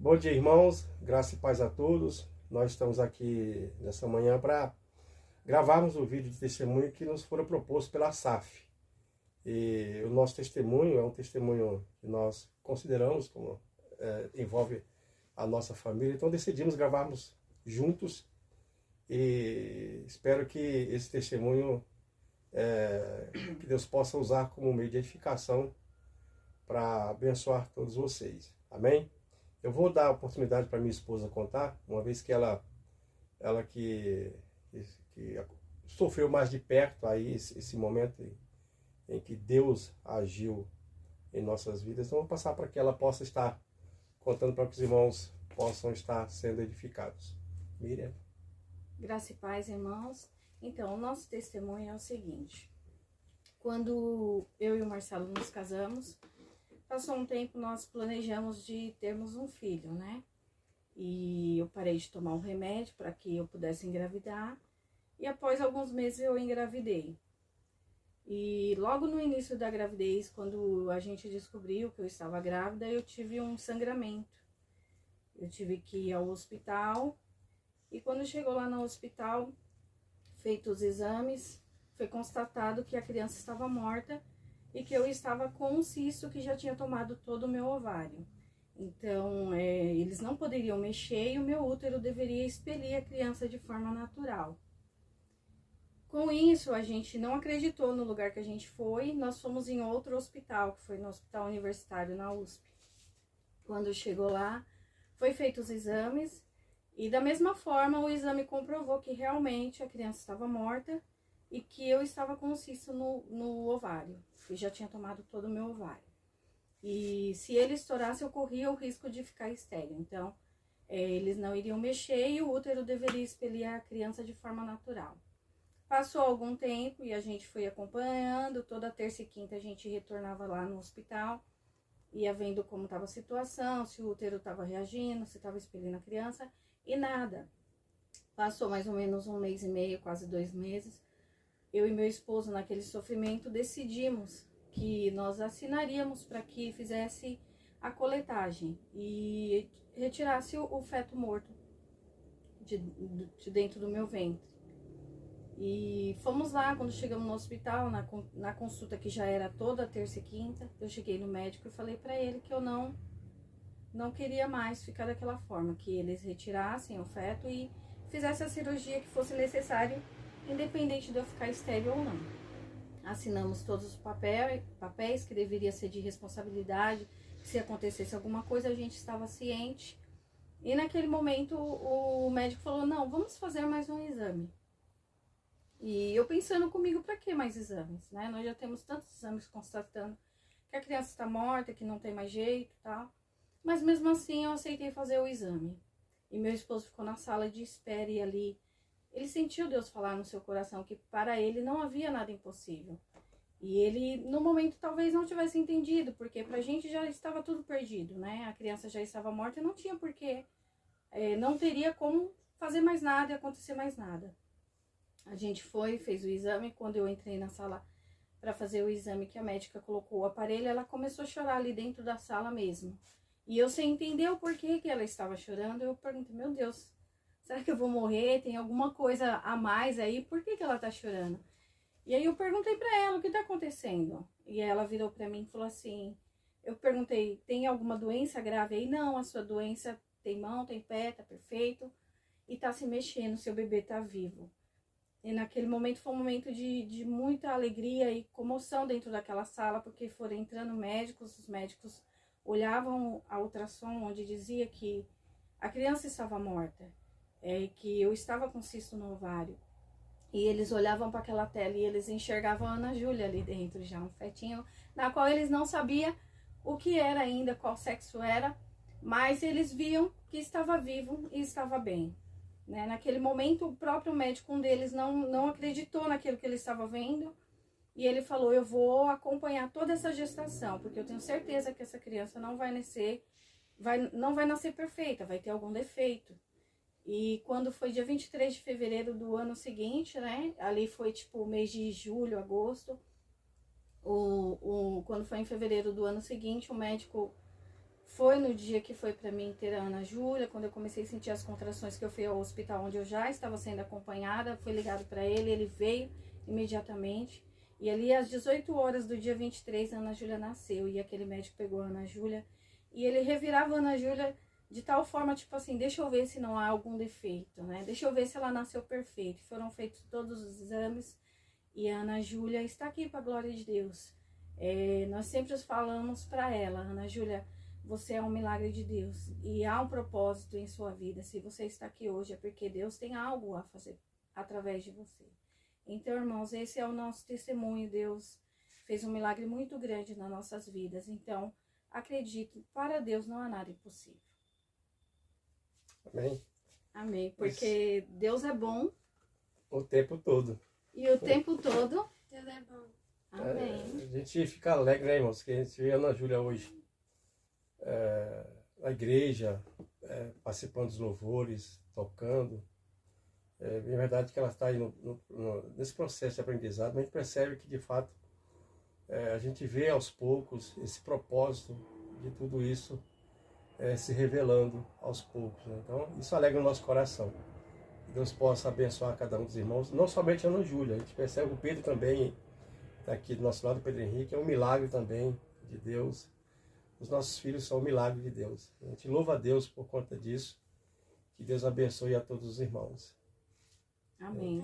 Bom dia, irmãos. Graça e paz a todos. Nós estamos aqui nessa manhã para gravarmos o vídeo de testemunho que nos foi proposto pela SAF. E o nosso testemunho é um testemunho que nós consideramos como envolve a nossa família. Então decidimos gravarmos juntos e espero que esse testemunho que Deus possa usar como meio de edificação para abençoar todos vocês. Amém? Eu vou dar a oportunidade para minha esposa contar, uma vez que ela que sofreu mais de perto aí esse momento em que Deus agiu em nossas vidas. Então, vou passar para que ela possa estar contando para que os irmãos possam estar sendo edificados. Miriam. Graça e paz, irmãos. Então, o nosso testemunho é o seguinte. Quando eu e o Marcelo nos casamos, passou um tempo, nós planejamos de termos um filho, né? E eu parei de tomar um remédio para que eu pudesse engravidar. E após alguns meses eu engravidei. E logo no início da gravidez, quando a gente descobriu que eu estava grávida, eu tive um sangramento. Eu tive que ir ao hospital. E quando chegou lá no hospital, feitos os exames, foi constatado que a criança estava morta e que eu estava com um cisto que já tinha tomado todo o meu ovário. Então, eles não poderiam mexer e o meu útero deveria expelir a criança de forma natural. Com isso, a gente não acreditou no lugar que a gente foi, nós fomos em outro hospital, que foi no Hospital Universitário, na USP. Quando chegou lá, foi feitos os exames e da mesma forma o exame comprovou que realmente a criança estava morta e que eu estava com um cisto no ovário, que já tinha tomado todo o meu ovário. E se ele estourasse, eu corria o risco de ficar estéril. Então, eles não iriam mexer e o útero deveria expelir a criança de forma natural. Passou algum tempo e a gente foi acompanhando, toda terça e quinta a gente retornava lá no hospital, ia vendo como estava a situação, se o útero estava reagindo, se estava expelindo a criança, e nada. Passou mais ou menos 1 mês e meio, quase 2 meses, eu e meu esposo, naquele sofrimento, decidimos que nós assinaríamos para que fizesse a coletagem e retirasse o feto morto de dentro do meu ventre. E fomos lá, quando chegamos no hospital, na consulta que já era toda terça e quinta, eu cheguei no médico e falei para ele que eu não queria mais ficar daquela forma, que eles retirassem o feto e fizessem a cirurgia que fosse necessário, independente de eu ficar estéril ou não. Assinamos todos os papéis que deveria ser de responsabilidade, se acontecesse alguma coisa a gente estava ciente. E naquele momento o médico falou, não, vamos fazer mais um exame. E eu pensando comigo, para que mais exames, né? Nós já temos tantos exames constatando que a criança está morta, que não tem mais jeito e tal. Mas mesmo assim eu aceitei fazer o exame. E meu esposo ficou na sala de espera e ali ele sentiu Deus falar no seu coração que para ele não havia nada impossível. E ele, no momento, talvez não tivesse entendido, porque pra gente já estava tudo perdido, né? A criança já estava morta e não tinha porquê, não teria como fazer mais nada e acontecer mais nada. A gente foi, fez o exame. Quando eu entrei na sala para fazer o exame, que a médica colocou o aparelho, ela começou a chorar ali dentro da sala mesmo. E eu, sem entender o porquê que ela estava chorando, eu perguntei, meu Deus, será que eu vou morrer? Tem alguma coisa a mais aí? Por que ela tá chorando? E aí eu perguntei pra ela, o que tá acontecendo? E ela virou pra mim e falou assim, eu perguntei, tem alguma doença grave aí? Não, a sua doença tem mão, tem pé, tá perfeito. E tá se mexendo, seu bebê tá vivo. E naquele momento foi um momento de muita alegria e comoção dentro daquela sala, porque foram entrando médicos, os médicos olhavam a ultrassom onde dizia que a criança estava morta, que eu estava com cisto no ovário. E eles olhavam para aquela tela e eles enxergavam a Ana Júlia ali dentro já, um fetinho, na qual eles não sabiam o que era ainda, qual sexo era, mas eles viam que estava vivo e estava bem. Né? Naquele momento, o próprio médico, um deles, não acreditou naquilo que ele estava vendo. E ele falou, eu vou acompanhar toda essa gestação, porque eu tenho certeza que essa criança não vai nascer, não vai nascer perfeita, vai ter algum defeito. E quando foi dia 23 de fevereiro do ano seguinte, né? Ali foi tipo o mês de julho, agosto. Quando foi em fevereiro do ano seguinte, o médico Foi no dia que foi para mim ter a Ana Júlia, quando eu comecei a sentir as contrações, que eu fui ao hospital onde eu já estava sendo acompanhada, foi ligado para ele, ele veio imediatamente. E ali às 18 horas do dia 23, a Ana Júlia nasceu. E aquele médico pegou a Ana Júlia e ele revirava a Ana Júlia de tal forma, tipo assim, deixa eu ver se não há algum defeito, né? Deixa eu ver se ela nasceu perfeita. Foram feitos todos os exames e a Ana Júlia está aqui para a glória de Deus. Nós sempre falamos para ela, Ana Júlia, você é um milagre de Deus e há um propósito em sua vida. Se você está aqui hoje é porque Deus tem algo a fazer através de você. Então, irmãos, esse é o nosso testemunho. Deus fez um milagre muito grande nas nossas vidas. Então, acredito, para Deus não há nada impossível. Amém? Amém, porque Deus é bom. O tempo todo. E o tempo todo, Deus é bom. amém. A gente fica alegre, né, irmãos? Que a gente vê a Ana Júlia hoje na igreja, participando dos louvores, tocando. É bem verdade que ela está aí nesse processo de aprendizado, mas a gente percebe que, de fato, a gente vê aos poucos esse propósito de tudo isso se revelando aos poucos, né? Então, isso alegra o nosso coração. Que Deus possa abençoar cada um dos irmãos, não somente a Ana Júlia, a gente percebe que o Pedro também está aqui do nosso lado, o Pedro Henrique, é um milagre também de Deus. Os nossos filhos são um milagre de Deus. A gente louva a Deus por conta disso. Que Deus abençoe a todos os irmãos. Amém.